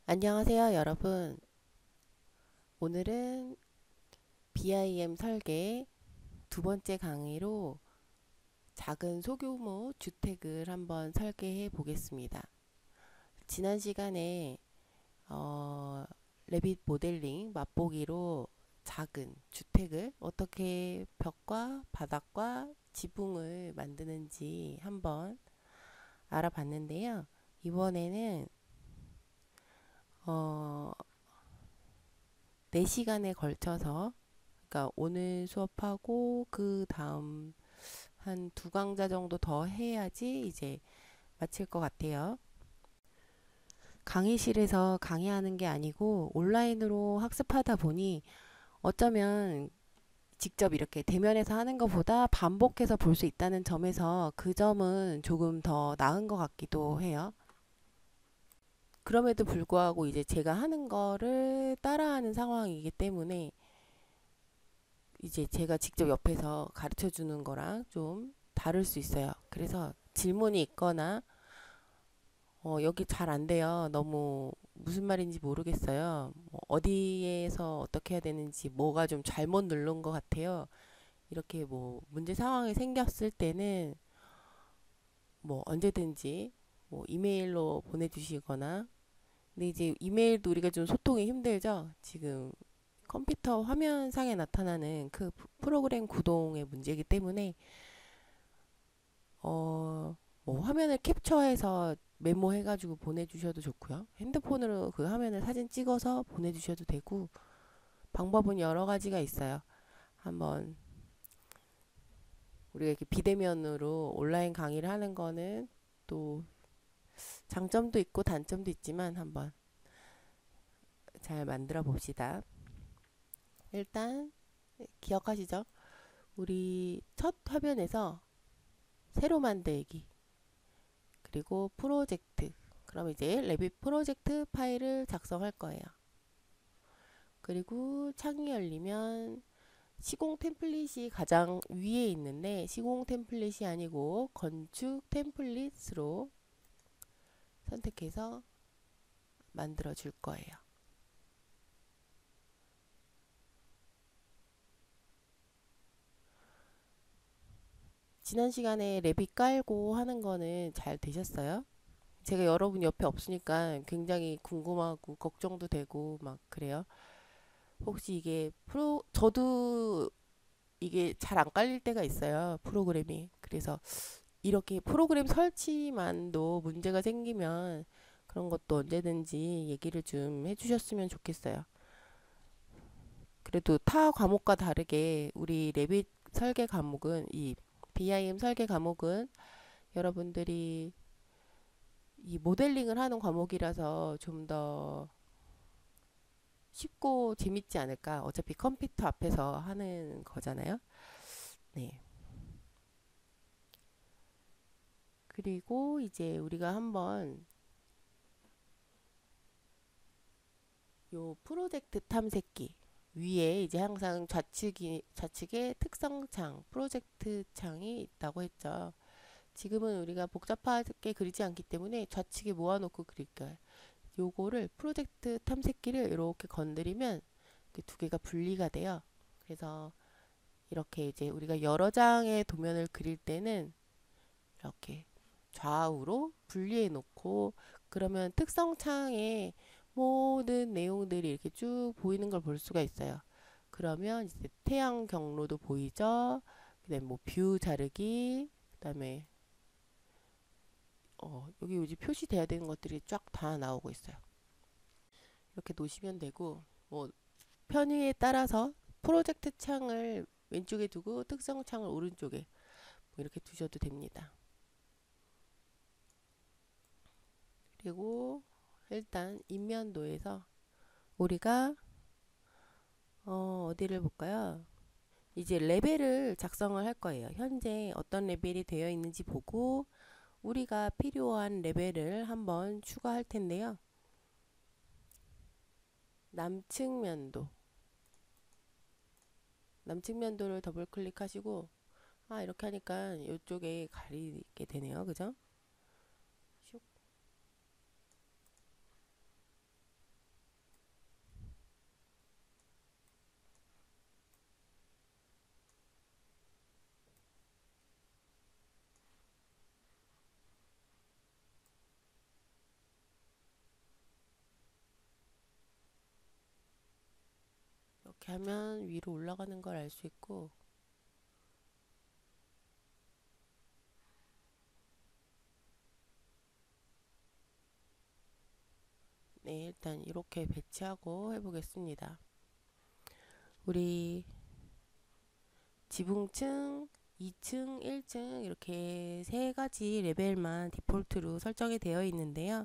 안녕하세요, 여러분. 오늘은 BIM 설계 두 번째 강의로 작은 소규모 주택을 한번 설계해 보겠습니다. 지난 시간에 레빗 모델링 맛보기로 작은 주택을 어떻게 벽과 바닥과 지붕을 만드는지 한번 알아봤는데요. 이번에는 어, 4시간에 걸쳐서, 그러니까 오늘 수업하고 그 다음 한 두 강좌 정도 더 해야지 이제 마칠 것 같아요. 강의실에서 강의하는 게 아니고 온라인으로 학습하다 보니 어쩌면 직접 이렇게 대면에서 하는 것보다 반복해서 볼 수 있다는 점에서 그 점은 조금 더 나은 것 같기도 해요. 그럼에도 불구하고 이제 제가 하는 거를 따라하는 상황이기 때문에 이제 제가 직접 옆에서 가르쳐 주는 거랑 좀 다를 수 있어요. 그래서 질문이 있거나 여기 잘 안 돼요. 너무 무슨 말인지 모르겠어요. 뭐 어디에서 어떻게 해야 되는지 뭐가 좀 잘못 누른 것 같아요. 이렇게 뭐 문제 상황이 생겼을 때는 뭐 언제든지 뭐 이메일로 보내주시거나, 근데 이제 이메일도 우리가 좀 소통이 힘들죠. 지금 컴퓨터 화면상에 나타나는 그 프로그램 구동의 문제이기 때문에 뭐 화면을 캡처해서 메모해가지고 보내주셔도 좋고요. 핸드폰으로 그 화면을 사진 찍어서 보내주셔도 되고, 방법은 여러 가지가 있어요. 한번 우리가 이렇게 비대면으로 온라인 강의를 하는 거는 또 장점도 있고 단점도 있지만 한번 잘 만들어 봅시다. 일단 기억하시죠? 우리 첫 화면에서 새로 만들기, 그리고 프로젝트. 그럼 이제 레빗 프로젝트 파일을 작성할 거예요. 그리고 창이 열리면 시공 템플릿이 가장 위에 있는데, 시공 템플릿이 아니고 건축 템플릿으로 선택해서 만들어 줄 거예요. 지난 시간에 레빗 깔고 하는 거는 잘 되셨어요? 제가 여러분 옆에 없으니까 굉장히 궁금하고 걱정도 되고 막 그래요. 혹시 이게 저도 이게 잘 안 깔릴 때가 있어요. 프로그램이. 그래서 이렇게 프로그램 설치만도 문제가 생기면 그런 것도 언제든지 얘기를 좀 해주셨으면 좋겠어요. 그래도 타 과목과 다르게 우리 레빗 설계 과목은, 이 BIM 설계 과목은 여러분들이 이 모델링을 하는 과목이라서 좀 더 쉽고 재밌지 않을까. 어차피 컴퓨터 앞에서 하는 거잖아요. 네. 그리고 이제 우리가 한번 요 프로젝트 탐색기 위에 이제 항상 좌측에 특성창, 프로젝트 창이 있다고 했죠. 지금은 우리가 복잡하게 그리지 않기 때문에 좌측에 모아놓고 그릴까요? 요거를 프로젝트 탐색기를 이렇게 건드리면 두 개가 분리가 돼요. 그래서 이렇게 이제 우리가 여러 장의 도면을 그릴 때는 이렇게 좌우로 분리해 놓고, 그러면 특성창에 모든 내용들이 이렇게 쭉 보이는 걸 볼 수가 있어요. 그러면 이제 태양 경로도 보이죠. 그다음에 뭐 뷰 자르기, 그다음에 여기 요즘 표시돼야 되는 것들이 쫙 다 나오고 있어요. 이렇게 놓으시면 되고, 뭐 편의에 따라서 프로젝트 창을 왼쪽에 두고 특성 창을 오른쪽에 뭐 이렇게 두셔도 됩니다. 그리고 일단 인면도에서 우리가 어디를 볼까요? 이제 레벨을 작성을 할 거예요. 현재 어떤 레벨이 되어 있는지 보고 우리가 필요한 레벨을 한번 추가할 텐데요. 남측면도, 남측면도를 더블 클릭하시고, 이렇게 하니까 이쪽에 가리게 되네요. 그죠? 슉. 이렇게 하면 위로 올라가는 걸 알 수 있고, 네, 일단 이렇게 배치하고 해보겠습니다. 우리 지붕층, 2층, 1층 이렇게 세 가지 레벨만 디폴트로 설정이 되어 있는데요.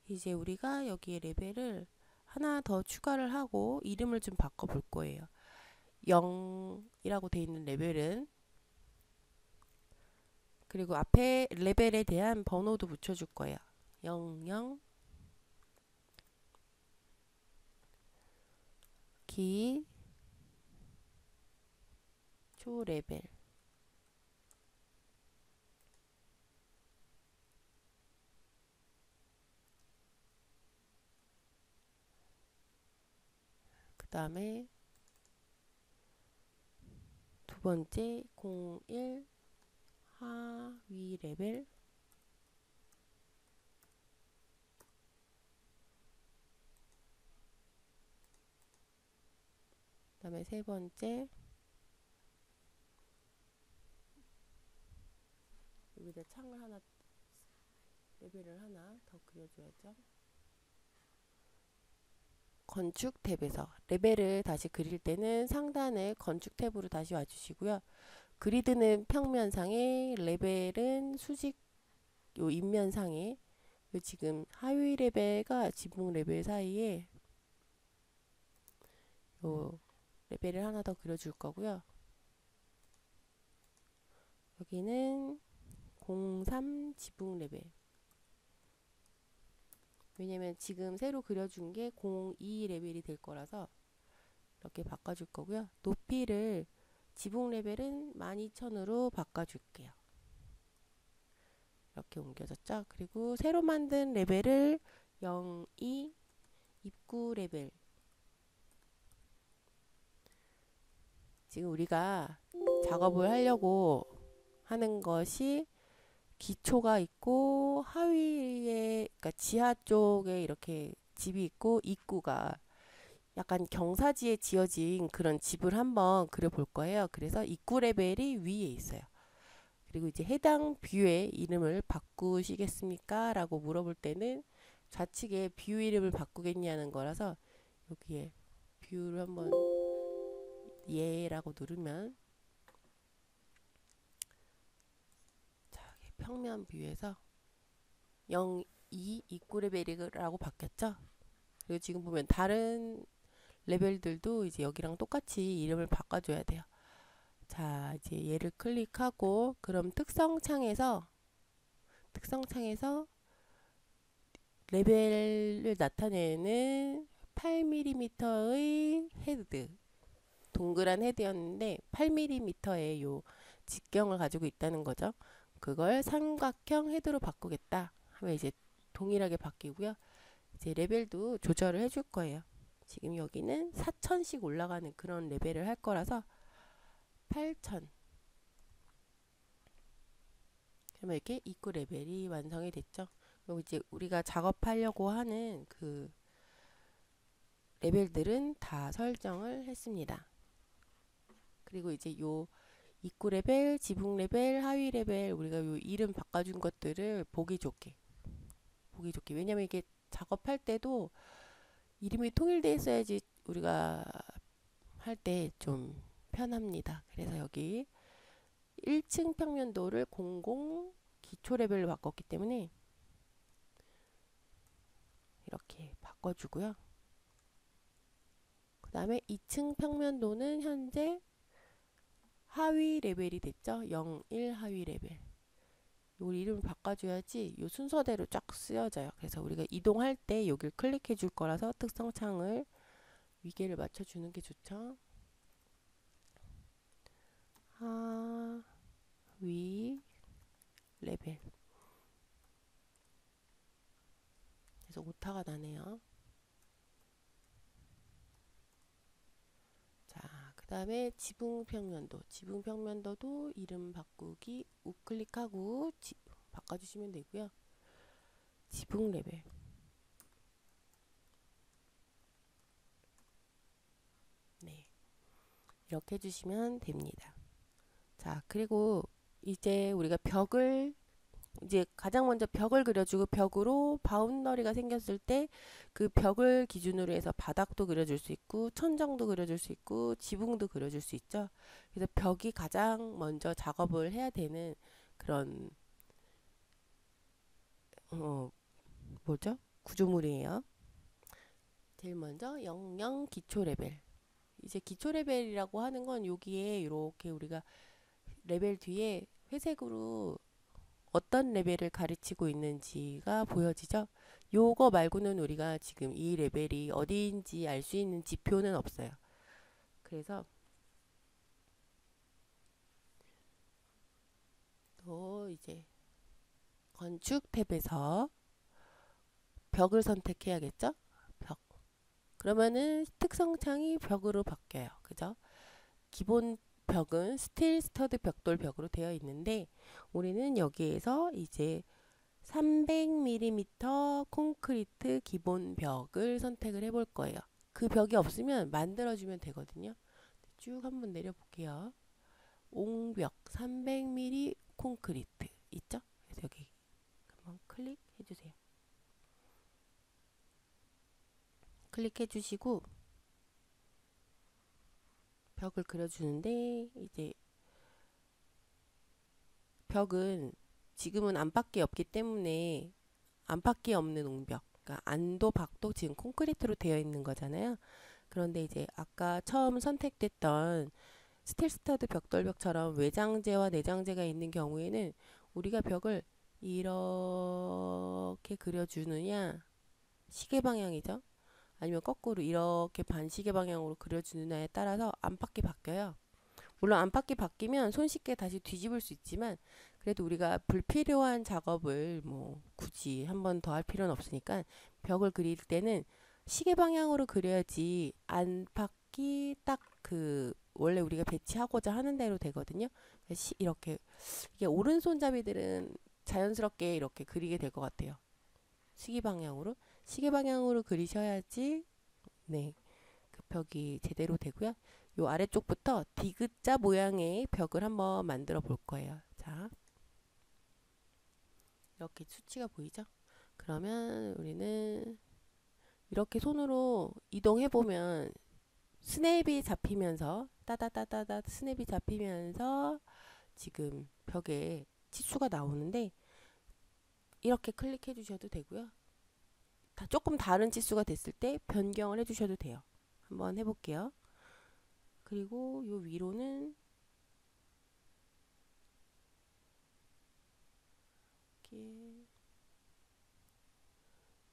이제 우리가 여기에 레벨을 하나 더 추가를 하고 이름을 좀 바꿔 볼 거예요. 0이라고 되어 있는 레벨은, 그리고 앞에 레벨에 대한 번호도 붙여줄 거예요. 00 기 초 레벨. 그 다음에 두 번째 01 하위 레벨. 그 다음에 세 번째, 여기다 창을 하나, 레벨을 하나 더 그려줘야죠. 건축 탭에서 레벨을 다시 그릴 때는 상단에 건축 탭으로 다시 와주시고요. 그리드는 평면상에, 레벨은 수직 요 인면상에, 요 지금 하위 레벨과 지붕 레벨 사이에 요 레벨을 하나 더 그려줄 거고요. 여기는 03 지붕 레벨. 왜냐면 지금 새로 그려준 게 02 레벨이 될 거라서 이렇게 바꿔줄 거고요. 높이를 지붕 레벨은 12,000으로 바꿔줄게요. 이렇게 옮겨졌죠. 그리고 새로 만든 레벨을 02 입구 레벨. 지금 우리가 작업을 하려고 하는 것이 기초가 있고 하위에, 그러니까 지하 쪽에 이렇게 집이 있고 입구가 약간 경사지에 지어진 그런 집을 한번 그려볼 거예요. 그래서 입구 레벨이 위에 있어요. 그리고 이제 해당 뷰의 이름을 바꾸시겠습니까? 라고 물어볼 때는 좌측에 뷰 이름을 바꾸겠냐는 거라서 여기에 뷰를 한번 예라고 누르면, 자, 평면 뷰에서 02 입구 레벨이라고 바뀌었죠. 그리고 지금 보면 다른 레벨들도 이제 여기랑 똑같이 이름을 바꿔줘야 돼요. 자, 이제 얘를 클릭하고, 그럼 특성창에서 레벨을 나타내는 8mm의 헤드, 동그란 헤드였는데 8mm의 요 직경을 가지고 있다는 거죠. 그걸 삼각형 헤드로 바꾸겠다 하면 이제 동일하게 바뀌고요. 이제 레벨도 조절을 해줄 거예요. 지금 여기는 4000씩 올라가는 그런 레벨을 할 거라서 8000. 그러면 이렇게 입구 레벨이 완성이 됐죠. 그리고 이제 우리가 작업하려고 하는 그 레벨들은 다 설정을 했습니다. 그리고 이제 요 입구 레벨, 지붕 레벨, 하위 레벨, 우리가 요 이름 바꿔준 것들을 보기 좋게. 왜냐면 이게 작업할 때도 이름이 통일되어 있어야지 우리가 할 때 좀 편합니다. 그래서 여기 1층 평면도를 00 기초 레벨로 바꿨기 때문에 이렇게 바꿔주고요. 그 다음에 2층 평면도는 현재 하위 레벨이 됐죠. 01 하위 레벨. 요 이름을 바꿔줘야지 요 순서대로 쫙 쓰여져요. 그래서 우리가 이동할 때 여길 클릭해 줄 거라서 특성창을 위계를 맞춰주는 게 좋죠. 하위 레벨. 그래서 오타가 나네요. 자, 그 다음에 지붕 평면도도 이름 바꾸기 우클릭하고 바꿔주시면 되고요. 지붕 레벨. 네. 이렇게 해주시면 됩니다. 자, 그리고 이제 우리가 벽을 이제 가장 먼저 벽을 그려주고 벽으로 바운더리가 생겼을 때 그 벽을 기준으로 해서 바닥도 그려줄 수 있고 천장도 그려줄 수 있고 지붕도 그려줄 수 있죠. 그래서 벽이 가장 먼저 작업을 해야 되는 그런 뭐죠? 구조물이에요. 제일 먼저 영영 기초 레벨. 이제 기초 레벨이라고 하는 건 여기에 이렇게 우리가 레벨 뒤에 회색으로 어떤 레벨을 가르치고 있는지가 보여지죠? 요거 말고는 우리가 지금 이 레벨이 어디인지 알 수 있는 지표는 없어요. 그래서 또 이제 건축 탭에서 벽을 선택해야겠죠? 벽. 그러면은 특성창이 벽으로 바뀌어요. 그죠? 기본 벽은 스틸 스터드 벽돌 벽으로 되어 있는데 우리는 여기에서 이제 300mm 콘크리트 기본 벽을 선택을 해볼 거예요. 그 벽이 없으면 만들어주면 되거든요. 쭉 한번 내려볼게요. 옹벽 300mm 콘크리트 있죠? 그래서 여기 한번 클릭해주세요. 클릭해주시고 벽을 그려주는데 이제 벽은 지금은 안팎이 없기 때문에 안팎이 없는 옹벽, 그러니까 안도 박도 지금 콘크리트로 되어 있는 거잖아요. 그런데 이제 아까 처음 선택됐던 스틸스터드 벽돌벽처럼 외장재와 내장재가 있는 경우에는 우리가 벽을 이렇게 그려주느냐, 시계 방향이죠. 아니면 거꾸로 이렇게 반시계 방향으로 그려주느냐에 따라서 안팎이 바뀌어요. 물론 안팎이 바뀌면 손쉽게 다시 뒤집을 수 있지만 그래도 우리가 불필요한 작업을 뭐 굳이 한 번 더 할 필요는 없으니까 벽을 그릴 때는 시계 방향으로 그려야지 안팎이 딱 그 원래 우리가 배치하고자 하는 대로 되거든요. 이렇게 이게 오른손잡이들은 자연스럽게 이렇게 그리게 될 것 같아요. 시계 방향으로 그리셔야지 네, 그 벽이 제대로 되고요. 요 아래쪽부터 디귿자 모양의 벽을 한번 만들어 볼 거예요. 자, 이렇게 수치가 보이죠? 그러면 우리는 이렇게 손으로 이동해 보면 스냅이 잡히면서 따다다다다 스냅이 잡히면서 지금 벽에 치수가 나오는데 이렇게 클릭해 주셔도 되고요. 조금 다른 치수가 됐을 때 변경을 해 주셔도 돼요. 한번 해볼게요. 그리고 요 위로는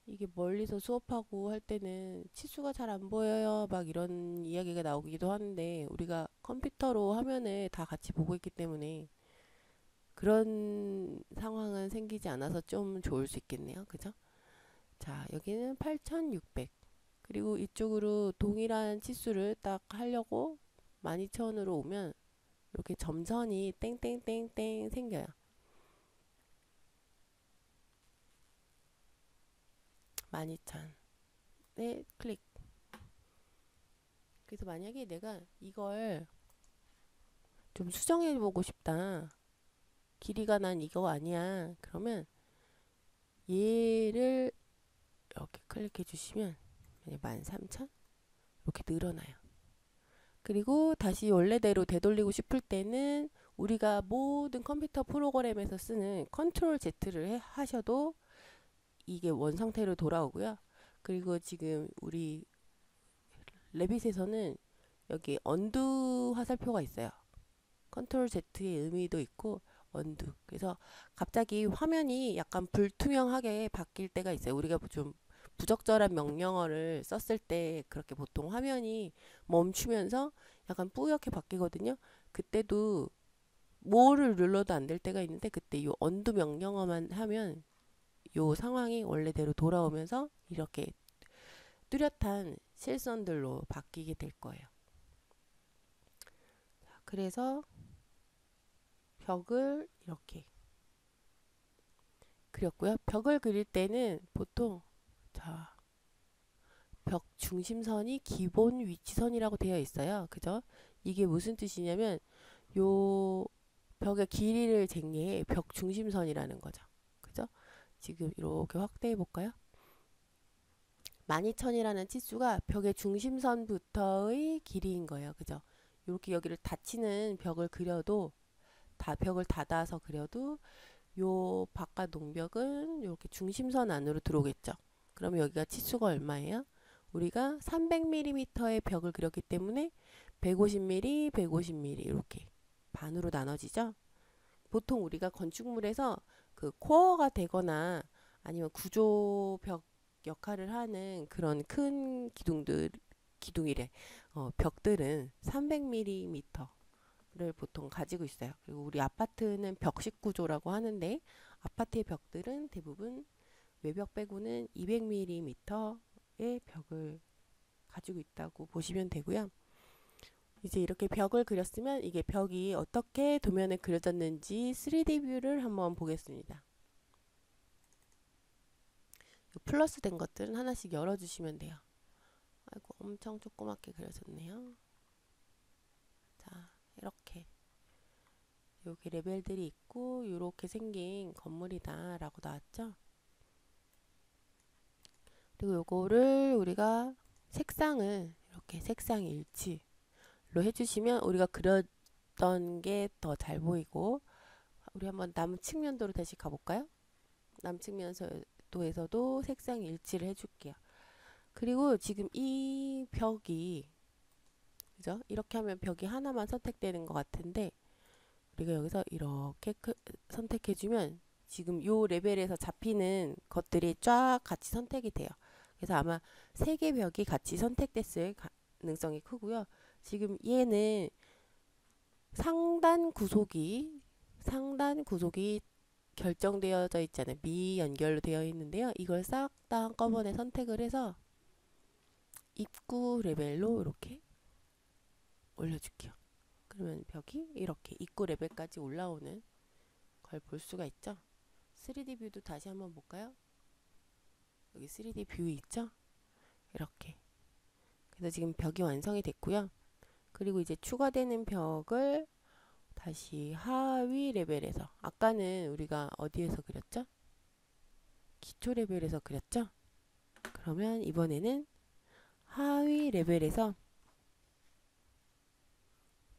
이게 멀리서 수업하고 할 때는 치수가 잘 안 보여요 막 이런 이야기가 나오기도 하는데 우리가 컴퓨터로 화면을 다 같이 보고 있기 때문에 그런 상황은 생기지 않아서 좀 좋을 수 있겠네요. 그죠? 자, 여기는 8600 그리고 이쪽으로 동일한 치수를 딱 하려고 12000으로 오면 이렇게 점선이 땡땡땡땡 생겨요. 12000 네, 클릭. 그래서 만약에 내가 이걸 좀 수정해 보고 싶다. 길이가 난 이거 아니야. 그러면 얘를 이렇게 클릭해 주시면 13000 이렇게 늘어나요. 그리고 다시 원래대로 되돌리고 싶을 때는 우리가 모든 컴퓨터 프로그램에서 쓰는 컨트롤 Z를 하셔도 이게 원상태로 돌아오고요. 그리고 지금 우리 레빗에서는 여기 언두 화살표가 있어요. 컨트롤 Z의 의미도 있고 언두. 그래서 갑자기 화면이 약간 불투명하게 바뀔 때가 있어요. 우리가 좀 부적절한 명령어를 썼을 때 그렇게 보통 화면이 멈추면서 약간 뿌옇게 바뀌거든요. 그때도 뭐를 눌러도 안 될 때가 있는데 그때 요 언두 명령어만 하면 요 상황이 원래대로 돌아오면서 이렇게 뚜렷한 실선들로 바뀌게 될 거예요. 자, 그래서 벽을 이렇게 그렸고요. 벽을 그릴 때는 보통 자, 벽 중심선이 기본 위치선이라고 되어 있어요. 그죠? 이게 무슨 뜻이냐면 요 벽의 길이를 잰 게 벽 중심선이라는 거죠. 그죠? 지금 이렇게 확대해 볼까요? 12,000이라는 치수가 벽의 중심선부터의 길이인 거예요. 그죠? 이렇게 여기를 닫히는 벽을 그려도 벽을 닫아서 그려도 요 바깥 농벽은 이렇게 중심선 안으로 들어오겠죠. 그러면 여기가 치수가 얼마예요? 우리가 300mm의 벽을 그렸기 때문에 150mm, 150mm 이렇게 반으로 나눠지죠. 보통 우리가 건축물에서 그 코어가 되거나 아니면 구조벽 역할을 하는 그런 큰 기둥이래. 벽들은 300mm를 보통 가지고 있어요. 그리고 우리 아파트는 벽식 구조라고 하는데 아파트의 벽들은 대부분 외벽 빼고는 200mm의 벽을 가지고 있다고 보시면 되고요. 이제 이렇게 벽을 그렸으면 이게 벽이 어떻게 도면에 그려졌는지 3D 뷰를 한번 보겠습니다. 플러스 된 것들은 하나씩 열어주시면 돼요. 아이고 엄청 조그맣게 그려졌네요. 자 이렇게 여기 레벨들이 있고 이렇게 생긴 건물이다 라고 나왔죠. 그리고 요거를 우리가 색상을 이렇게 색상 일치로 해주시면 우리가 그렸던 게 더 잘 보이고, 우리 한번 남측면도로 다시 가볼까요? 남측면도에서도 색상 일치를 해줄게요. 그리고 지금 이 벽이 그죠? 이렇게 하면 벽이 하나만 선택되는 것 같은데 우리가 여기서 이렇게 선택해주면 지금 요 레벨에서 잡히는 것들이 쫙 같이 선택이 돼요. 그래서 아마 3개 벽이 같이 선택됐을 가능성이 크고요. 지금 얘는 상단 구속이 결정되어져 있잖아요. 미연결로 되어 있는데요. 이걸 싹 다 한꺼번에 선택을 해서 입구 레벨로 이렇게 올려줄게요. 그러면 벽이 이렇게 입구 레벨까지 올라오는 걸 볼 수가 있죠. 3D 뷰도 다시 한번 볼까요? 여기 3D 뷰 있죠? 이렇게. 그래서 지금 벽이 완성이 됐고요. 그리고 이제 추가되는 벽을 다시 하위 레벨에서, 아까는 우리가 어디에서 그렸죠? 기초 레벨에서 그렸죠? 그러면 이번에는 하위 레벨에서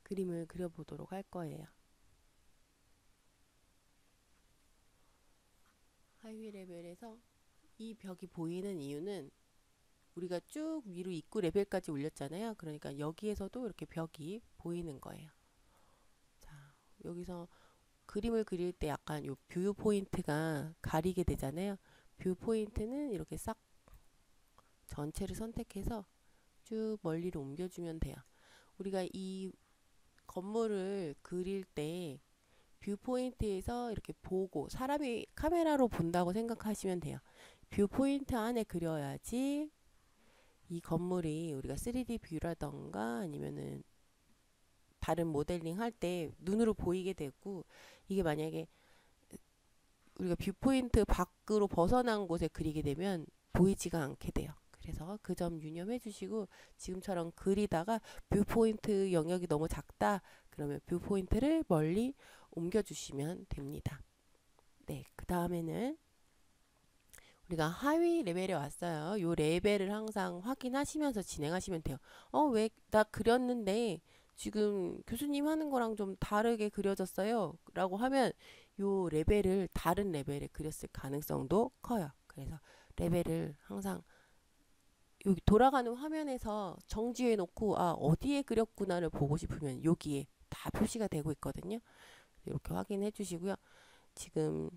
그림을 그려보도록 할 거예요. 하위 레벨에서 이 벽이 보이는 이유는 우리가 쭉 위로 입구 레벨까지 올렸잖아요. 그러니까 여기에서도 이렇게 벽이 보이는 거예요. 자, 여기서 그림을 그릴 때 약간 요 뷰 포인트가 가리게 되잖아요. 뷰 포인트는 이렇게 싹 전체를 선택해서 쭉 멀리로 옮겨주면 돼요. 우리가 이 건물을 그릴 때 뷰 포인트에서 이렇게 보고 사람이 카메라로 본다고 생각하시면 돼요. 뷰 포인트 안에 그려야지 이 건물이 우리가 3D 뷰라던가 아니면은 다른 모델링 할 때 눈으로 보이게 되고, 이게 만약에 우리가 뷰 포인트 밖으로 벗어난 곳에 그리게 되면 보이지가 않게 돼요. 그래서 그 점 유념해 주시고, 지금처럼 그리다가 뷰 포인트 영역이 너무 작다 그러면 뷰 포인트를 멀리 옮겨 주시면 됩니다. 네, 그 다음에는 우리가 하위 레벨에 왔어요. 요 레벨을 항상 확인하시면서 진행하시면 돼요. 왜 나 그렸는데 지금 교수님 하는 거랑 좀 다르게 그려졌어요 라고 하면 요 레벨을 다른 레벨에 그렸을 가능성도 커요. 그래서 레벨을 항상 여기 돌아가는 화면에서 정지해 놓고 어디에 그렸구나를 보고 싶으면 여기에 다 표시가 되고 있거든요. 이렇게 확인해 주시고요. 지금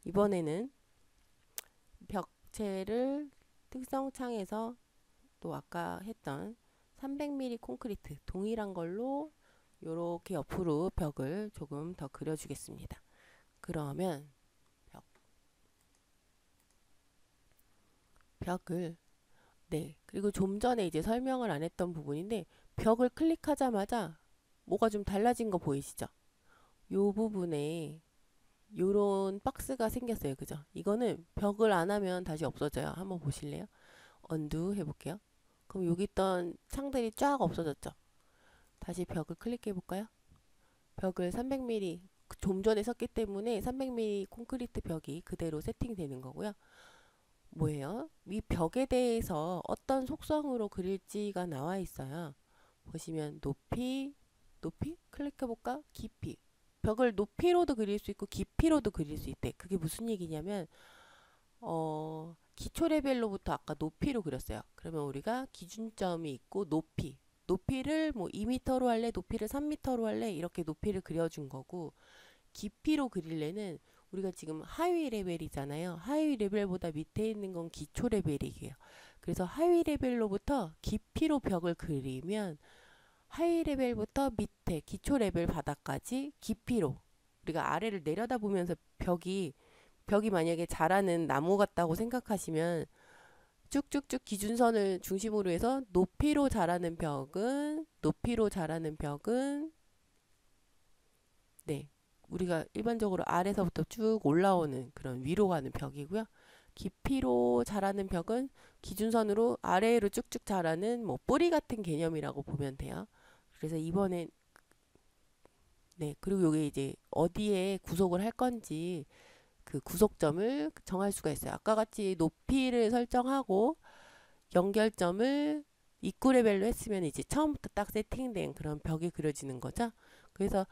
이번에는 벽체를 특성창에서 또 아까 했던 300mm 콘크리트 동일한 걸로 이렇게 옆으로 벽을 조금 더 그려주겠습니다. 그러면 벽을 그리고 좀 전에 이제 설명을 안 했던 부분인데 벽을 클릭하자마자 뭐가 좀 달라진 거 보이시죠? 요 부분에 요런 박스가 생겼어요. 그죠? 이거는 벽을 안 하면 다시 없어져요. 한번 보실래요? 언두 해볼게요. 그럼 여기 있던 창들이 쫙 없어졌죠? 다시 벽을 클릭해 볼까요? 벽을 300mm 좀 전에 썼기 때문에 300mm 콘크리트 벽이 그대로 세팅되는 거고요. 뭐예요? 이 벽에 대해서 어떤 속성으로 그릴지가 나와 있어요. 보시면 높이 클릭해 볼까? 깊이. 벽을 높이로도 그릴 수 있고 깊이로도 그릴 수 있대. 그게 무슨 얘기냐면 기초 레벨로부터 아까 높이로 그렸어요. 그러면 우리가 기준점이 있고 높이를 뭐 2m로 할래, 높이를 3m로 할래, 이렇게 높이를 그려준 거고, 깊이로 그릴래는 우리가 지금 하위 레벨이잖아요. 하위 레벨보다 밑에 있는 건 기초 레벨이에요. 그래서 하위 레벨로부터 깊이로 벽을 그리면 하위 레벨부터 밑에 기초 레벨 바닥까지 깊이로, 우리가 아래를 내려다보면서 벽이 만약에 자라는 나무 같다고 생각하시면 쭉쭉쭉 기준선을 중심으로 해서 높이로 자라는 벽은 네, 우리가 일반적으로 아래서부터 쭉 올라오는 그런 위로 가는 벽이고요. 깊이로 자라는 벽은 기준선으로 아래로 쭉쭉 자라는 뭐 뿌리 같은 개념이라고 보면 돼요. 그래서 이번엔 네, 그리고 요게 이제 어디에 구속을 할 건지 그 구속점을 정할 수가 있어요. 아까 같이 높이를 설정하고 연결점을 입구 레벨로 했으면 이제 처음부터 딱 세팅된 그런 벽이 그려지는 거죠. 그래서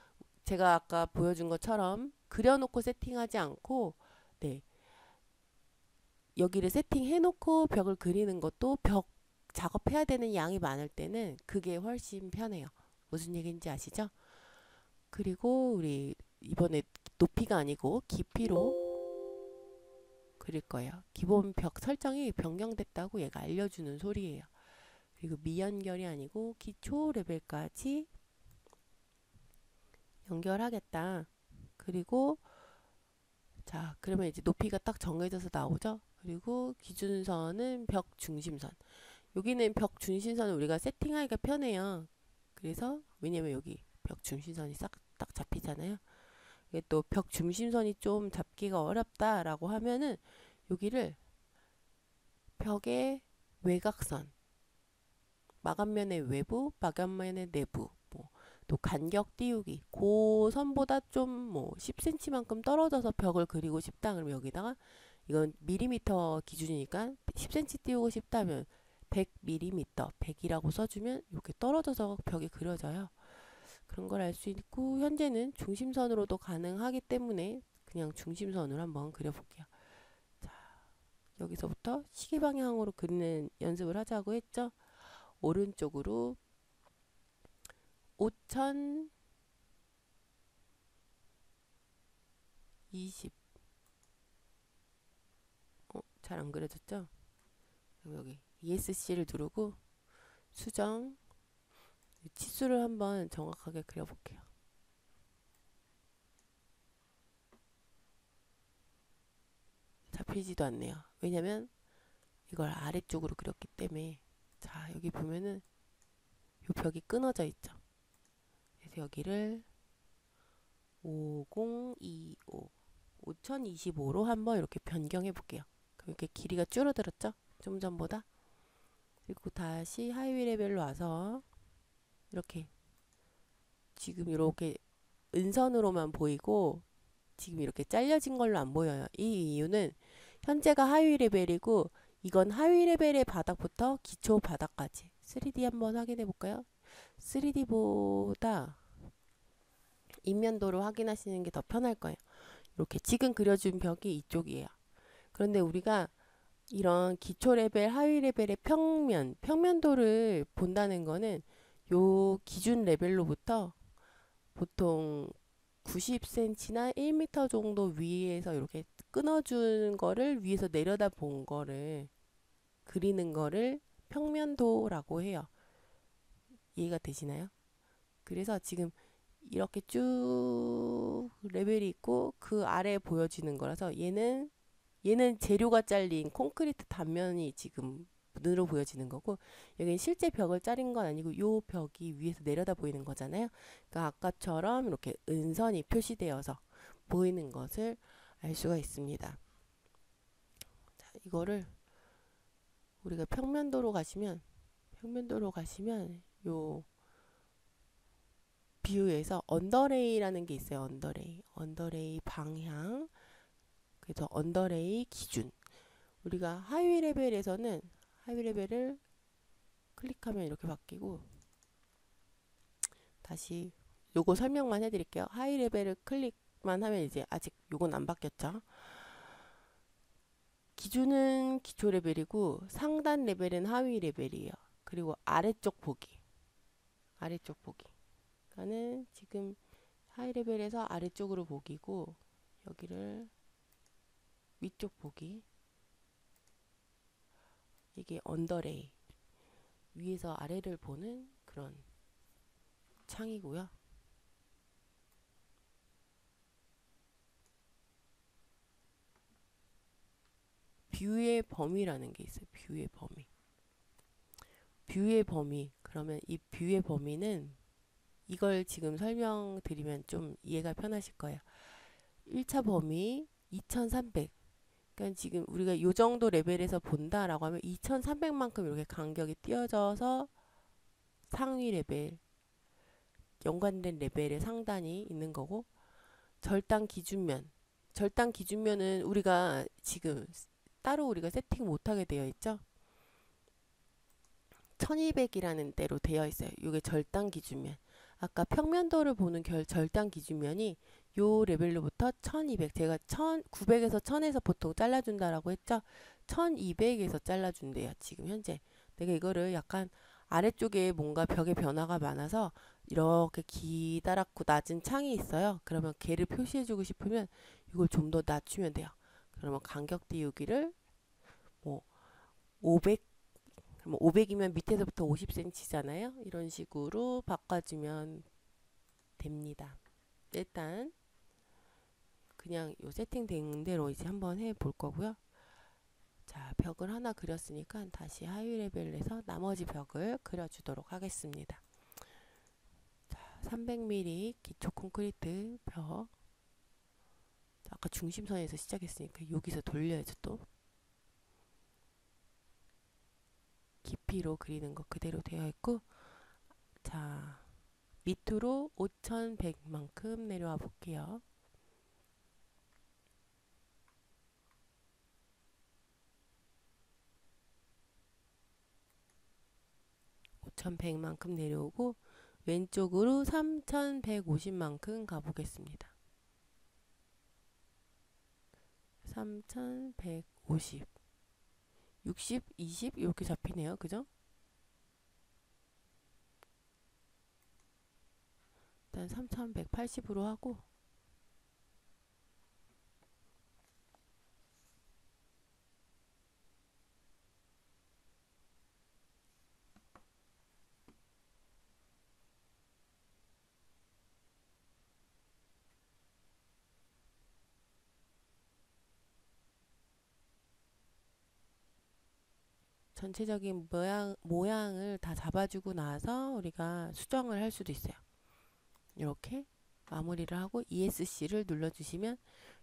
제가 아까 보여준 것처럼 그려놓고 세팅하지 않고 네, 여기를 세팅해 놓고 벽을 그리는 것도 벽 작업해야 되는 양이 많을 때는 그게 훨씬 편해요. 무슨 얘기인지 아시죠? 그리고 우리 이번에 높이가 아니고 깊이로 그릴 거예요. 기본 벽 설정이 변경됐다고 얘가 알려주는 소리예요. 그리고 미연결이 아니고 기초 레벨까지 연결하겠다. 그리고 자, 그러면 이제 높이가 딱 정해져서 나오죠. 그리고 기준선은 벽 중심선. 여기는 벽 중심선을 우리가 세팅하기가 편해요. 그래서 왜냐면 여기 벽 중심선이 싹 딱 잡히잖아요. 이게 또 벽 중심선이 좀 잡기가 어렵다라고 하면은 여기를 벽의 외곽선, 마감면의 외부, 마감면의 내부, 뭐 또 간격 띄우기, 그 선보다 좀 뭐 10cm만큼 떨어져서 벽을 그리고 싶다. 그러면 여기다가 이건 밀리미터 기준이니까 10cm 띄우고 싶다면 100mm, 100이라고 써주면 이렇게 떨어져서 벽이 그려져요. 그런 걸 알 수 있고 현재는 중심선으로도 가능하기 때문에 그냥 중심선으로 한번 그려볼게요. 자, 여기서부터 시계 방향으로 그리는 연습을 하자고 했죠. 오른쪽으로 5020 잘 안 그려졌죠? 여기 ESC를 누르고 수정 치수를 한번 정확하게 그려볼게요. 잡히지도 않네요. 왜냐면 이걸 아래쪽으로 그렸기 때문에. 자, 여기 보면은 이 벽이 끊어져 있죠. 그래서 여기를 5025 5025로 한번 이렇게 변경해 볼게요. 그럼 이렇게 길이가 줄어들었죠? 좀 전보다. 그리고 다시 하위 레벨로 와서 이렇게 지금 이렇게 은선으로만 보이고 지금 이렇게 잘려진 걸로 안 보여요. 이 이유는 현재가 하위 레벨이고 이건 하위 레벨의 바닥부터 기초 바닥까지 3D 한번 확인해 볼까요? 3D보다 인면도를 확인하시는 게 더 편할 거예요. 이렇게 지금 그려준 벽이 이쪽이에요. 그런데 우리가 이런 기초 레벨, 하위 레벨의 평면도를 본다는 거는 요 기준 레벨로부터 보통 90cm나 1m 정도 위에서 이렇게 끊어준 거를 위에서 내려다 본 거를 그리는 거를 평면도라고 해요. 이해가 되시나요? 그래서 지금 이렇게 쭉 레벨이 있고 그 아래에 보여지는 거라서 얘는 재료가 잘린 콘크리트 단면이 지금 눈으로 보여지는 거고 여기는 실제 벽을 자른 건 아니고 요 벽이 위에서 내려다 보이는 거잖아요. 그러니까 아까처럼 이렇게 은선이 표시되어서 보이는 것을 알 수가 있습니다. 자, 이거를 우리가 평면도로 가시면 요 뷰에서 언더레이라는 게 있어요. 언더레이 방향. 그래서 언더레이 기준. 우리가 하위 레벨에서는 하위 레벨을 클릭하면 이렇게 바뀌고, 다시 요거 설명만 해드릴게요. 하위 레벨을 클릭만 하면 이제 아직 요건 안 바뀌었죠. 기준은 기초 레벨이고 상단 레벨은 하위 레벨이에요. 그리고 아래쪽 보기. 아래쪽 보기. 그러니까는 지금 하위 레벨에서 아래쪽으로 보기고, 여기를 위쪽 보기. 이게 언더레이. 위에서 아래를 보는 그런 창이고요. 뷰의 범위라는 게 있어요. 뷰의 범위. 뷰의 범위. 그러면 이 뷰의 범위는 이걸 지금 설명드리면 좀 이해가 편하실 거예요. 1차 범위 2300. 그러니까 지금 우리가 요 정도 레벨에서 본다라고 하면 2300만큼 이렇게 간격이 띄어져서 상위 레벨, 연관된 레벨의 상단이 있는 거고, 절단 기준면. 절단 기준면은 우리가 지금 따로 우리가 세팅 못하게 되어 있죠. 1200이라는 대로 되어 있어요. 이게 절단 기준면. 아까 평면도를 보는 절단 기준면이 요 레벨로부터 1200. 제가 900에서 1000에서 보통 잘라준다라고 했죠. 1200에서 잘라준대요. 지금 현재. 내가 이거를 약간 아래쪽에 뭔가 벽에 변화가 많아서 이렇게 기다랗고 낮은 창이 있어요. 그러면 걔를 표시해주고 싶으면 이걸 좀 더 낮추면 돼요. 그러면 간격 띄우기를 뭐 500, 500이면 밑에서부터 50cm잖아요. 이런 식으로 바꿔주면 됩니다. 일단 그냥 요 세팅된 대로 이제 한번 해볼 거고요. 자, 벽을 하나 그렸으니까 다시 하위 레벨에서 나머지 벽을 그려주도록 하겠습니다. 자, 300mm 기초 콘크리트 벽. 아까 중심선에서 시작했으니까 여기서 돌려야죠. 또 깊이로 그리는 거 그대로 되어 있고, 자, 밑으로 5100만큼 내려와 볼게요. 5100만큼 내려오고 왼쪽으로 3150만큼 가보겠습니다. 3150, 60, 20 이렇게 잡히네요. 그죠? 일단 3180으로 하고, 전체적인 모양을 다 잡아주고 나서 우리가 수정을 할 수도 있어요. 이렇게 마무리를 하고 ESC를 눌러주시면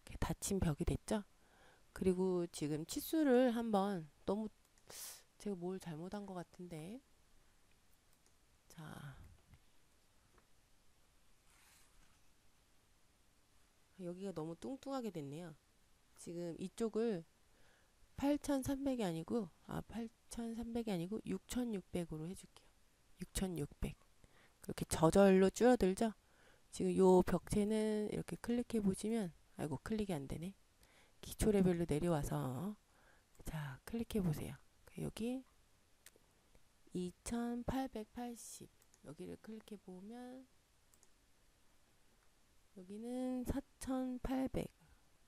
이렇게 닫힌 벽이 됐죠. 그리고 지금 치수를 한번, 너무 제가 뭘 잘못한 것 같은데, 자, 여기가 너무 뚱뚱하게 됐네요. 지금 이쪽을 8300이 아니고 8300이 아니고 6600으로 해줄게요. 6600. 그렇게 저절로 줄어들죠. 지금 요 벽체는 이렇게 클릭해 보시면, 아이고 클릭이 안 되네. 기초 레벨로 내려와서 자 클릭해 보세요. 여기 2880 여기를 클릭해 보면 여기는 4800.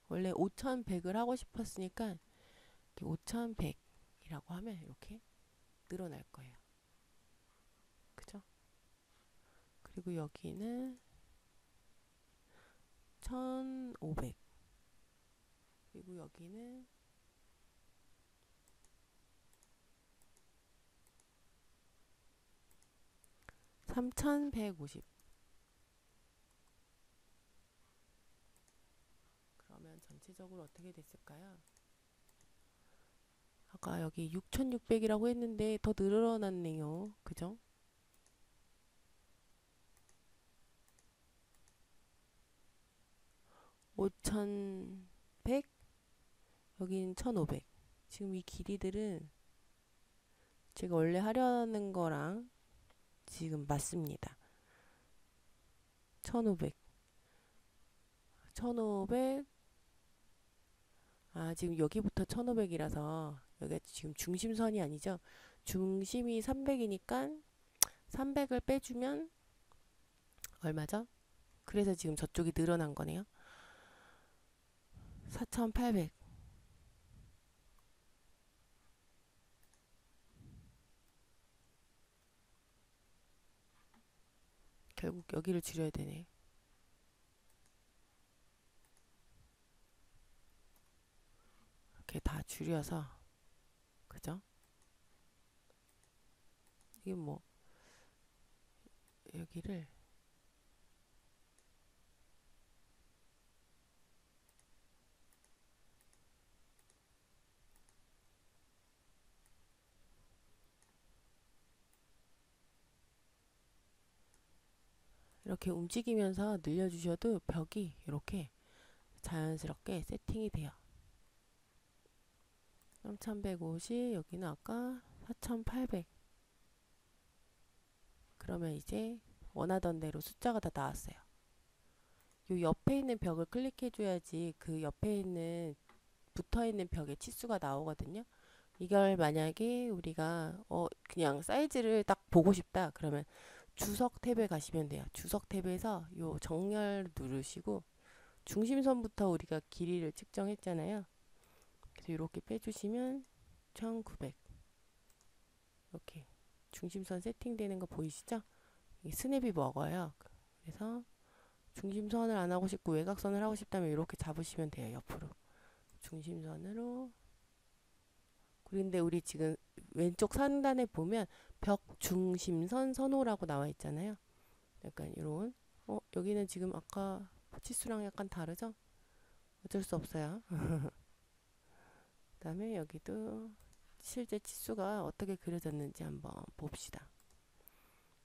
원래 5100을 하고 싶었으니까 5100이라고 하면 이렇게 늘어날 거예요. 그죠? 그리고 여기는 1500. 그리고 여기는 3150. 그러면 전체적으로 어떻게 됐을까요? 아까 여기 6600이라고 했는데 더 늘어났네요. 그죠? 5100, 여긴 1500. 지금 이 길이들은 제가 원래 하려는 거랑 지금 맞습니다. 1500, 1500. 지금 여기부터 1500이라서 여기가 지금 중심선이 아니죠. 중심이 300이니까 300을 빼주면 얼마죠? 그래서 지금 저쪽이 늘어난 거네요. 4800. 결국 여기를 줄여야 되네. 이렇게 다 줄여서, 그죠? 이게 뭐 여기를 이렇게 움직이면서 늘려주셔도 벽이 이렇게 자연스럽게 세팅이 돼요. 3150, 여기는 아까 4800. 그러면 이제 원하던 대로 숫자가 다 나왔어요. 요 옆에 있는 벽을 클릭해 줘야지 그 옆에 있는 붙어 있는 벽의 치수가 나오거든요. 이걸 만약에 우리가 그냥 사이즈를 딱 보고 싶다 그러면 주석 탭에 가시면 돼요. 주석 탭에서 요 정렬 누르시고 중심선부터 우리가 길이를 측정했잖아요. 그래서 이렇게 빼주시면 1900. 이렇게 중심선 세팅되는 거 보이시죠? 이 스냅이 먹어요. 그래서 중심선을 안 하고 싶고 외곽선을 하고 싶다면 이렇게 잡으시면 돼요. 옆으로 중심선으로. 그런데 우리 지금 왼쪽 상단에 보면 벽 중심선 선호라고 나와 있잖아요. 약간 이런 여기는 지금 아까 치수랑 약간 다르죠? 어쩔 수 없어요. 그 다음에 여기도 실제 치수가 어떻게 그려졌는지 한번 봅시다.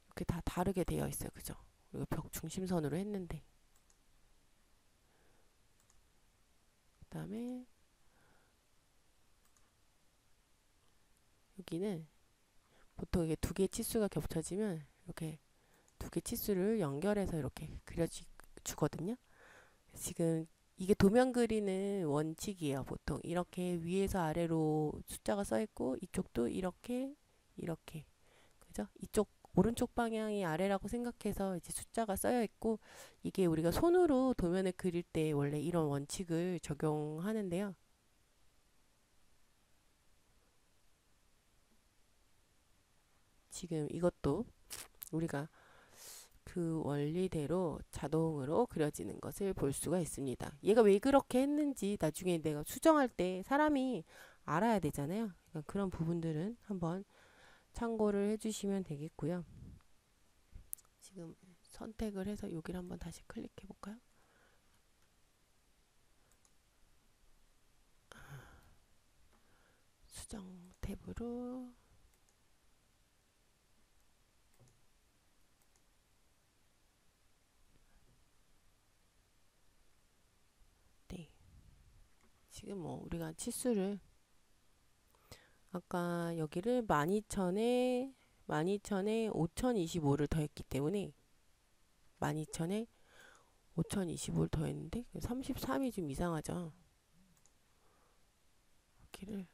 이렇게 다 다르게 되어 있어요. 그죠? 그리고 벽 중심선으로 했는데 그 다음에 여기는 보통 이게 두 개 치수가 겹쳐지면 이렇게 두 개 치수를 연결해서 이렇게 그려주거든요. 지금 이게 도면 그리는 원칙이에요. 보통 이렇게 위에서 아래로 숫자가 써 있고 이쪽도 이렇게 이렇게, 그죠? 이쪽 오른쪽 방향이 아래라고 생각해서 이제 숫자가 써여 있고, 이게 우리가 손으로 도면을 그릴 때 원래 이런 원칙을 적용하는데요. 지금 이것도 우리가 그 원리대로 자동으로 그려지는 것을 볼 수가 있습니다. 얘가 왜 그렇게 했는지 나중에 내가 수정할 때 사람이 알아야 되잖아요. 그러니까 그런 부분들은 한번 참고를 해주시면 되겠고요. 지금 선택을 해서 여기를 한번 다시 클릭해 볼까요? 수정 탭으로 네. 지금 뭐 우리가 치수를 아까 여기를 12,000에 5025를 더했기 때문에 12,000에 5025를 더했는데 33이 좀 이상하죠. 여기를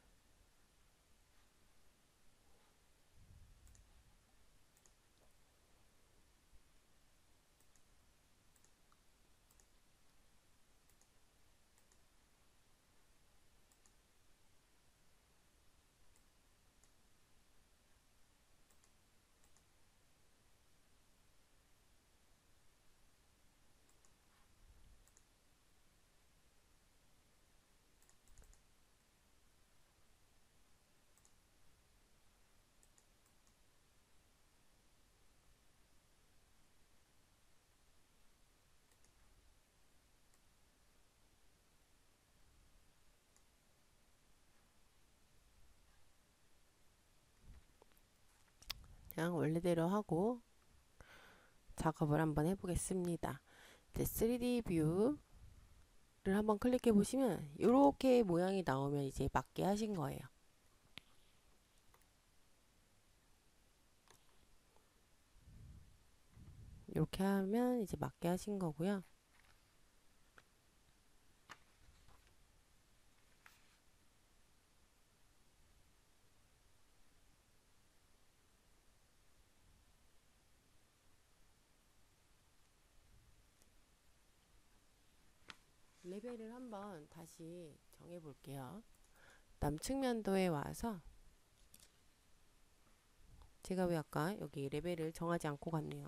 그냥 원래대로 하고 작업을 한번 해보겠습니다. 이제 3D 뷰 한번 클릭해 보시면 이렇게 모양이 나오면 이제 맞게 하신 거예요. 이렇게 하면 이제 맞게 하신 거고요. 레벨을 한번 다시 정해 볼게요. 남측면도에 와서 제가 왜 아까 여기 레벨을 정하지 않고 갔네요.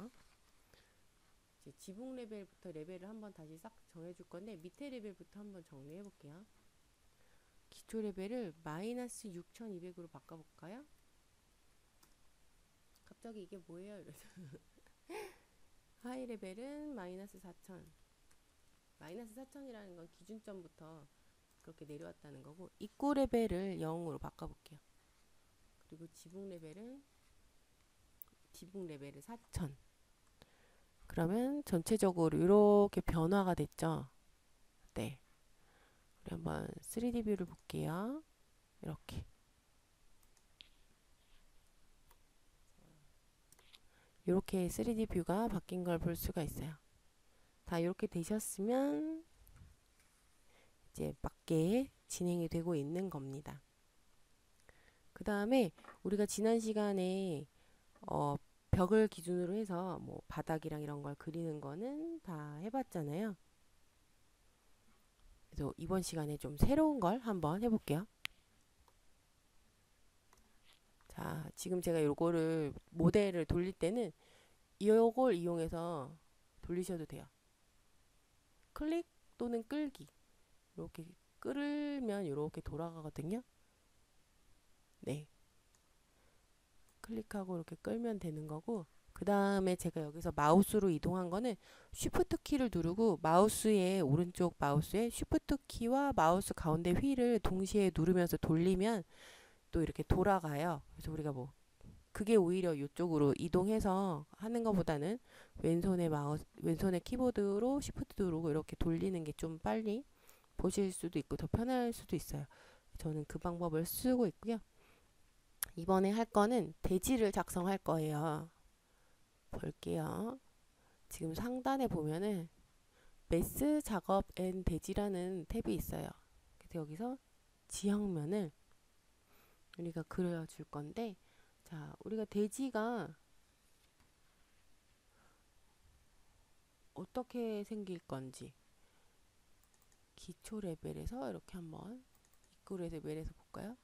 이제 지붕 레벨부터 레벨을 한번 다시 싹 정해 줄 건데 밑에 레벨부터 한번 정리해 볼게요. 기초 레벨을 마이너스 6200으로 바꿔 볼까요? 갑자기 이게 뭐예요? 이러죠. 하이 레벨은 마이너스 4000. 마이너스 4000이라는 건 기준점부터 그렇게 내려왔다는 거고, 입구 레벨을 0으로 바꿔볼게요. 그리고 지붕 레벨을 4000. 그러면 전체적으로 이렇게 변화가 됐죠. 네. 우리 한번 3D 뷰를 볼게요. 이렇게. 이렇게 3D 뷰가 바뀐 걸 볼 수가 있어요. 다 이렇게 되셨으면 이제 맞게 진행이 되고 있는 겁니다. 그 다음에 우리가 지난 시간에 벽을 기준으로 해서 뭐 바닥이랑 이런 걸 그리는 거는 다 해봤잖아요. 그래서 이번 시간에 좀 새로운 걸 한번 해볼게요. 자, 지금 제가 요거를 모델을 돌릴 때는 요걸 이용해서 돌리셔도 돼요. 클릭 또는 끌기. 이렇게 끌면 이렇게 돌아가거든요. 네. 클릭하고 이렇게 끌면 되는 거고, 그 다음에 제가 여기서 마우스로 이동한 거는 쉬프트 키를 누르고 마우스의 오른쪽 마우스의 쉬프트 키와 마우스 가운데 휠을 동시에 누르면서 돌리면 또 이렇게 돌아가요. 그래서 우리가 뭐 그게 오히려 이쪽으로 이동해서 하는 것보다는 왼손의 키보드로 쉬프트 누르고 이렇게 돌리는 게 좀 빨리 보실 수도 있고 더 편할 수도 있어요. 저는 그 방법을 쓰고 있고요. 이번에 할 거는 대지를 작성할 거예요. 볼게요. 지금 상단에 보면은 매스 작업 앤 대지라는 탭이 있어요. 그래서 여기서 지형면을 우리가 그려줄 건데, 자, 우리가 대지가 어떻게 생길 건지 기초 레벨에서 이렇게 한번 입구 레벨에서 볼까요?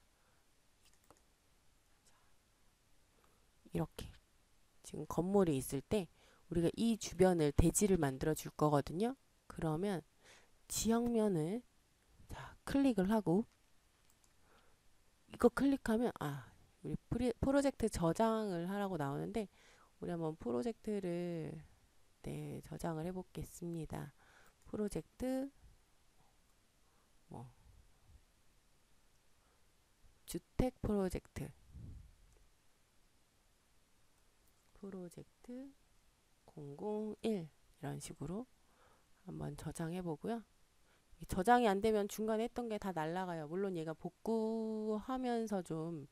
이렇게 지금 건물이 있을 때 우리가 이 주변을 대지를 만들어 줄 거거든요. 그러면 지형면을 자, 클릭을 하고 이거 클릭하면 우리 프로젝트 저장을 하라고 나오는데 우리 한번 프로젝트를 저장을 해 보겠습니다. 프로젝트 뭐 주택 프로젝트 001 이런 식으로 한번 저장해 보고요. 저장이 안 되면 중간에 했던 게 다 날라가요. 물론 얘가 복구하면서 좀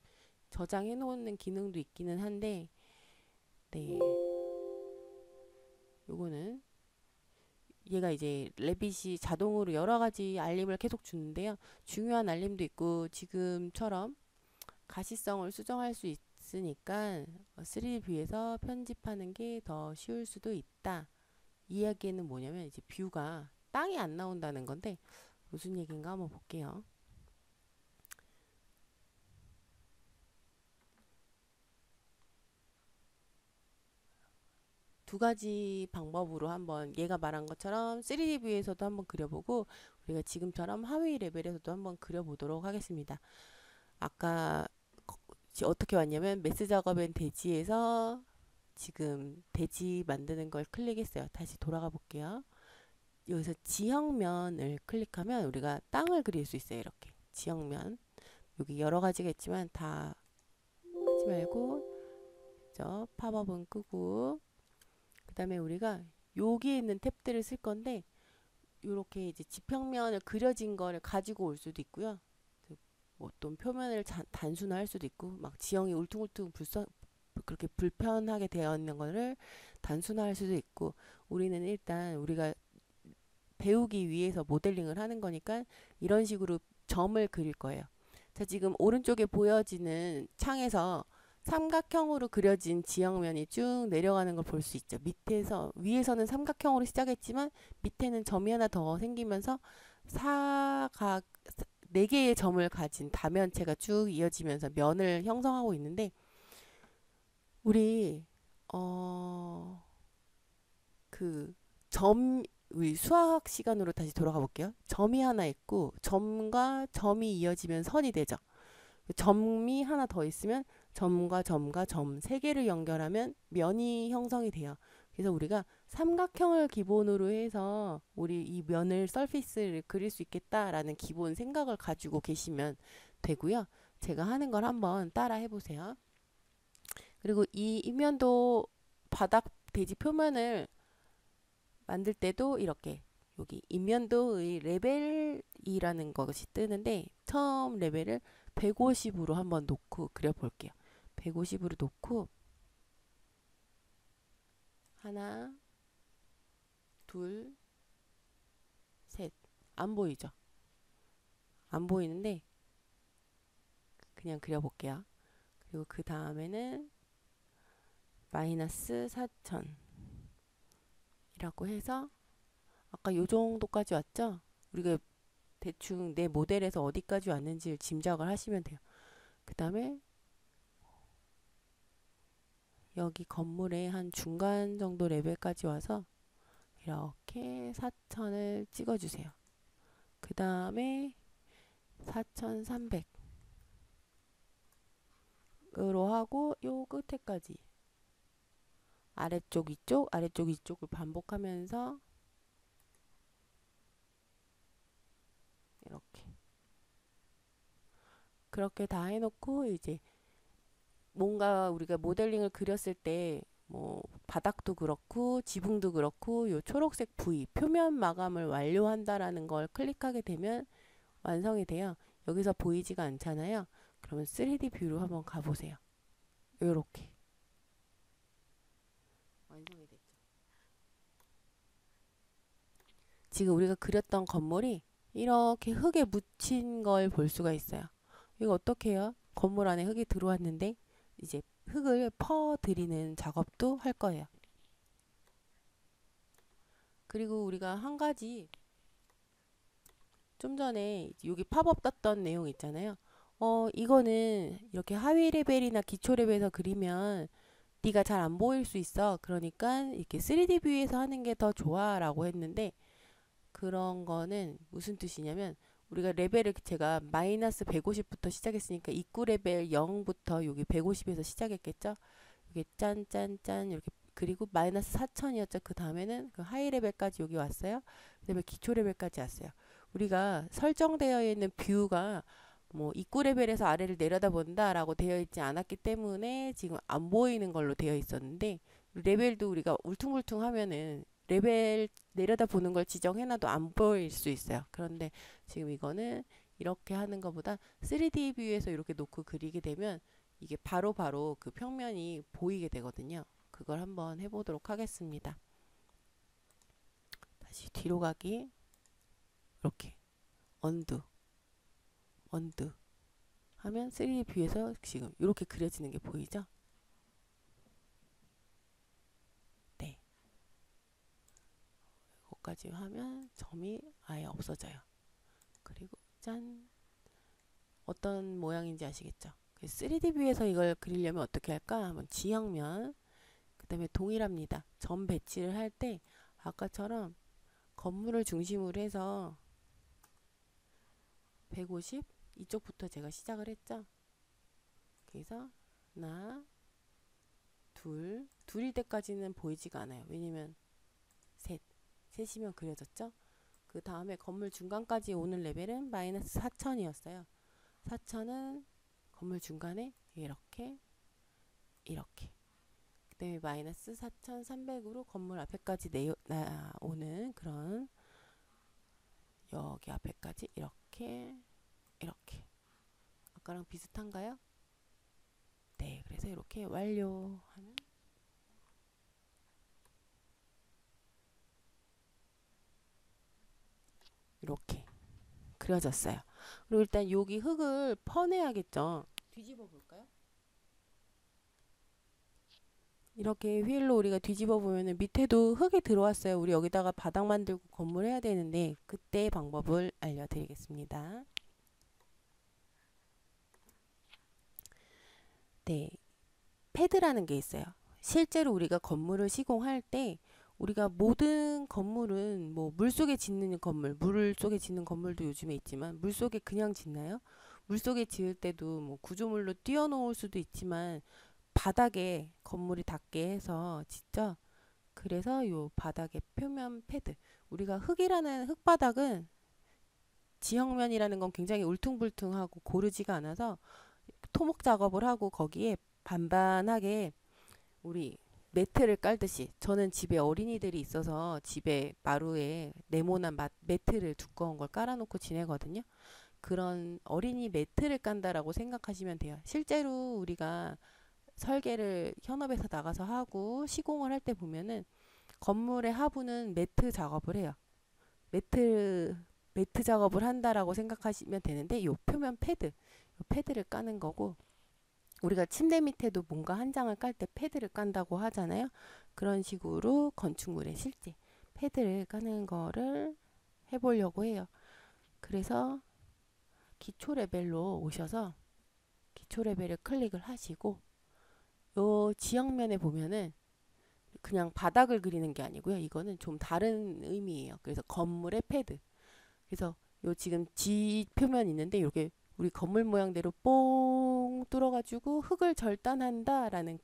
저장해 놓는 기능도 있기는 한데, 네. 요거는 얘가 이제 레빗이 자동으로 여러 가지 알림을 계속 주는데요. 중요한 알림도 있고 지금처럼 가시성을 수정할 수 있으니까 3D 뷰에서 편집하는 게 더 쉬울 수도 있다. 이 이야기는 뭐냐면 이제 뷰가 땅이 안 나온다는 건데 무슨 얘기인가 한번 볼게요. 두 가지 방법으로 한번 얘가 말한 것처럼 3D 뷰에서도 한번 그려보고 우리가 지금처럼 하위 레벨에서도 한번 그려보도록 하겠습니다. 아까 어떻게 왔냐면 매스 작업엔 대지에서 지금 대지 만드는 걸 클릭했어요. 다시 돌아가 볼게요. 여기서 지형면을 클릭하면 우리가 땅을 그릴 수 있어요. 이렇게 지형면 여기 여러 가지가 있지만 다 하지 말고 저 팝업은 끄고 그 다음에 우리가 여기에 있는 탭들을 쓸 건데 요렇게 이제 지평면을 그려진 거를 가지고 올 수도 있고요. 뭐 어떤 표면을 단순화할 수도 있고, 막 지형이 울퉁불퉁 그렇게 불편하게 되어 있는 거를 단순화할 수도 있고, 우리는 일단 우리가 배우기 위해서 모델링을 하는 거니까 이런 식으로 점을 그릴 거예요. 자, 지금 오른쪽에 보여지는 창에서 삼각형으로 그려진 지형면이 쭉 내려가는 걸 볼 수 있죠. 밑에서 위에서는 삼각형으로 시작했지만 밑에는 점이 하나 더 생기면서 사각 4개의 점을 가진 다면체가 쭉 이어지면서 면을 형성하고 있는데, 우리 그 우리 수학 시간으로 다시 돌아가 볼게요. 점이 하나 있고 점과 점이 이어지면 선이 되죠. 점이 하나 더 있으면 점과 점과 점 3개를 연결하면 면이 형성이 돼요. 그래서 우리가 삼각형을 기본으로 해서 우리 이 면을 서피스를 그릴 수 있겠다라는 기본 생각을 가지고 계시면 되고요. 제가 하는 걸 한번 따라 해보세요. 그리고 이 이면도 바닥 대지 표면을 만들 때도 이렇게 여기 인면도의 레벨이라는 것이 뜨는데, 처음 레벨을 150으로 한번 놓고 그려볼게요. 150으로 놓고 하나, 둘, 셋. 안 보이죠? 안 보이는데 그냥 그려볼게요. 그리고 그 다음에는 마이너스 4000 이라고 해서 아까 요 정도까지 왔죠? 우리가 대충 내 모델에서 어디까지 왔는지 짐작을 하시면 돼요. 그 다음에 여기 건물의 한 중간 정도 레벨까지 와서 이렇게 4000을 찍어주세요. 그 다음에 4300으로 하고 요 끝에까지 아래쪽 이쪽 아래쪽 이쪽을 반복하면서 이렇게 그렇게 다 해놓고, 이제 뭔가 우리가 모델링을 그렸을 때 뭐 바닥도 그렇고 지붕도 그렇고 요 초록색 부위 표면 마감을 완료한다라는 걸 클릭하게 되면 완성이 돼요. 여기서 보이지가 않잖아요. 그러면 3D 뷰로 한번 가보세요. 요렇게 완성이 됐죠. 지금 우리가 그렸던 건물이 이렇게 흙에 묻힌 걸 볼 수가 있어요. 이거 어떻게 해요? 건물 안에 흙이 들어왔는데 이제 흙을 퍼드리는 작업도 할 거예요. 그리고 우리가 한 가지 좀 전에 여기 팝업 떴던 내용 있잖아요. 이거는 이렇게 하위 레벨이나 기초 레벨에서 그리면 네가 잘 안 보일 수 있어. 그러니까 이렇게 3D 뷰에서 하는 게 더 좋아 라고 했는데, 그런 거는 무슨 뜻이냐면, 우리가 레벨을 제가 마이너스 150부터 시작했으니까 입구 레벨 0부터 여기 150에서 시작했겠죠. 이게 짠짠짠 이렇게, 그리고 마이너스 4000이었죠. 그 다음에는 그 하이 레벨까지 여기 왔어요. 그 다음에 기초 레벨까지 왔어요. 우리가 설정되어 있는 뷰가 뭐 입구 레벨에서 아래를 내려다본다 라고 되어 있지 않았기 때문에 지금 안 보이는 걸로 되어 있었는데, 레벨도 우리가 울퉁불퉁 하면은 레벨 내려다보는 걸 지정해놔도 안 보일 수 있어요. 그런데 지금 이거는 이렇게 하는 것보다 3D 뷰에서 이렇게 놓고 그리게 되면 이게 바로바로 그 평면이 보이게 되거든요. 그걸 한번 해보도록 하겠습니다. 다시 뒤로 가기, 이렇게 언두 하면 3D 뷰에서 지금 이렇게 그려지는 게 보이죠? 네, 이거까지 하면 점이 아예 없어져요. 그리고 짠, 어떤 모양인지 아시겠죠? 3D 뷰에서 이걸 그리려면 어떻게 할까? 한번 지형면, 그 다음에 동일합니다. 점 배치를 할 때 아까처럼 건물을 중심으로 해서 150 이쪽부터 제가 시작을 했죠. 그래서 하나, 둘일 때까지는 보이지가 않아요. 왜냐면 셋이면 그려졌죠. 그 다음에 건물 중간까지 오는 레벨은 마이너스 4000이었어요. 4000은 건물 중간에 이렇게 그 다음에 마이너스 4300으로 건물 앞에까지 나오는 그런 여기 앞에까지 이렇게 이렇게. 아까랑 비슷한가요? 네, 그래서 이렇게 완료하는 이렇게 그려졌어요. 그리고 일단 여기 흙을 퍼내야겠죠. 뒤집어 볼까요? 이렇게 휠로 우리가 뒤집어 보면은 밑에도 흙이 들어왔어요. 우리 여기다가 바닥 만들고 건물 해야 되는데 그때 방법을 알려드리겠습니다. 네, 패드라는 게 있어요. 실제로 우리가 건물을 시공할 때 우리가 모든 건물은 뭐 물속에 짓는 건물, 물 속에 짓는 건물도 요즘에 있지만 물속에 그냥 짓나요? 물속에 지을 때도 뭐 구조물로 띄워놓을 수도 있지만 바닥에 건물이 닿게 해서 짓죠. 그래서 요 바닥의 표면 패드, 우리가 흙이라는 흙바닥은 지형면이라는 건 굉장히 울퉁불퉁하고 고르지가 않아서 토목 작업을 하고 거기에 반반하게 우리 매트를 깔듯이, 저는 집에 어린이들이 있어서 집에 마루에 네모난 매트를 두꺼운 걸 깔아놓고 지내거든요. 그런 어린이 매트를 깐다라고 생각하시면 돼요. 실제로 우리가 설계를 현업에서 나가서 하고 시공을 할 때 보면은 건물의 하부는 매트 작업을 해요. 매트 매트 작업을 한다라고 생각하시면 되는데 요 표면 패드, 요 패드를 까는 거고, 우리가 침대 밑에도 뭔가 한 장을 깔 때 패드를 깐다고 하잖아요. 그런 식으로 건축물에 실제 패드를 까는 거를 해보려고 해요. 그래서 기초 레벨로 오셔서 기초 레벨을 클릭을 하시고 요 지형면에 보면은 그냥 바닥을 그리는 게 아니고요. 이거는 좀 다른 의미예요. 그래서 건물의 패드. 그래서 요 지금 지 표면 있는데 이렇게 우리 건물 모양대로 뽕 뚫어가지고 흙을 절단한다라는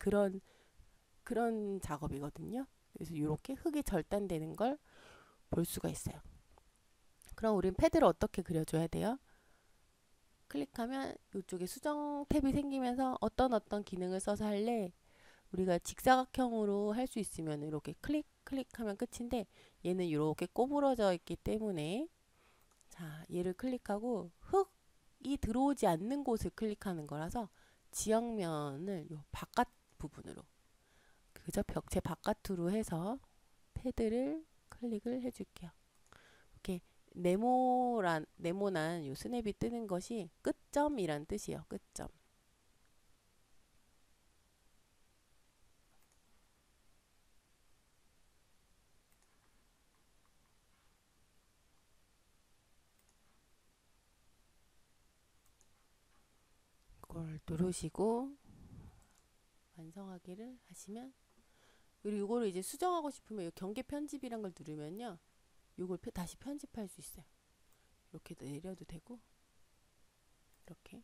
그런 작업이거든요. 그래서 이렇게 흙이 절단되는 걸 볼 수가 있어요. 그럼 우린 패드를 어떻게 그려줘야 돼요? 클릭하면 이쪽에 수정 탭이 생기면서 어떤 기능을 써서 할래? 우리가 직사각형으로 할 수 있으면 이렇게 클릭하면 끝인데 얘는 이렇게 꼬부러져 있기 때문에, 자, 얘를 클릭하고 흙이 들어오지 않는 곳을 클릭하는 거라서 지형면을 요 바깥 부분으로, 그저 벽체 바깥으로 해서 패드를 클릭을 해줄게요. 이렇게 네모난 요 스냅이 뜨는 것이 끝점이란 뜻이에요. 끝점. 그걸 누르시고 완성하기를 하시면, 그리고 이거를 이제 수정하고 싶으면 이 경계 편집이란 걸 누르면요, 이걸 다시 편집할 수 있어요. 이렇게 내려도 되고, 이렇게,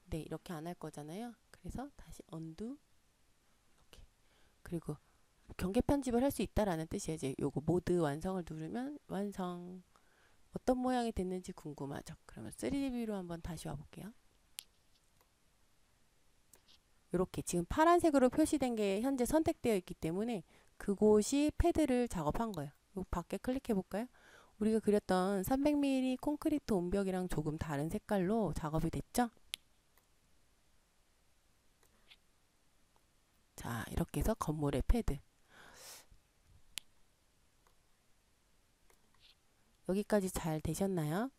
네, 이렇게 안 할 거잖아요. 그래서 다시 언두, 이렇게. 그리고 경계 편집을 할 수 있다라는 뜻이에요. 이제 요거 모드 완성을 누르면 완성. 어떤 모양이 됐는지 궁금하죠? 그러면 3D 뷰로 한번 다시 와볼게요. 이렇게 지금 파란색으로 표시된 게 현재 선택되어 있기 때문에 그곳이 패드를 작업한 거예요. 요 밖에 클릭해 볼까요? 우리가 그렸던 300mm 콘크리트 온벽이랑 조금 다른 색깔로 작업이 됐죠? 자, 이렇게 해서 건물의 패드. 여기까지 잘 되셨나요?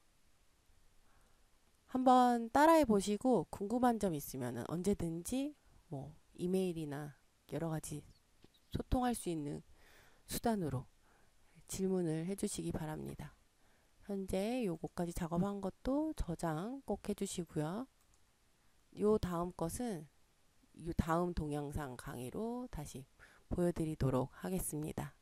한번 따라해 보시고 궁금한 점 있으면 언제든지 뭐 이메일이나 여러 가지 소통할 수 있는 수단으로 질문을 해주시기 바랍니다. 현재 요거까지 작업한 것도 저장 꼭 해주시고요. 요 다음 것은 요 다음 동영상 강의로 다시 보여드리도록 하겠습니다.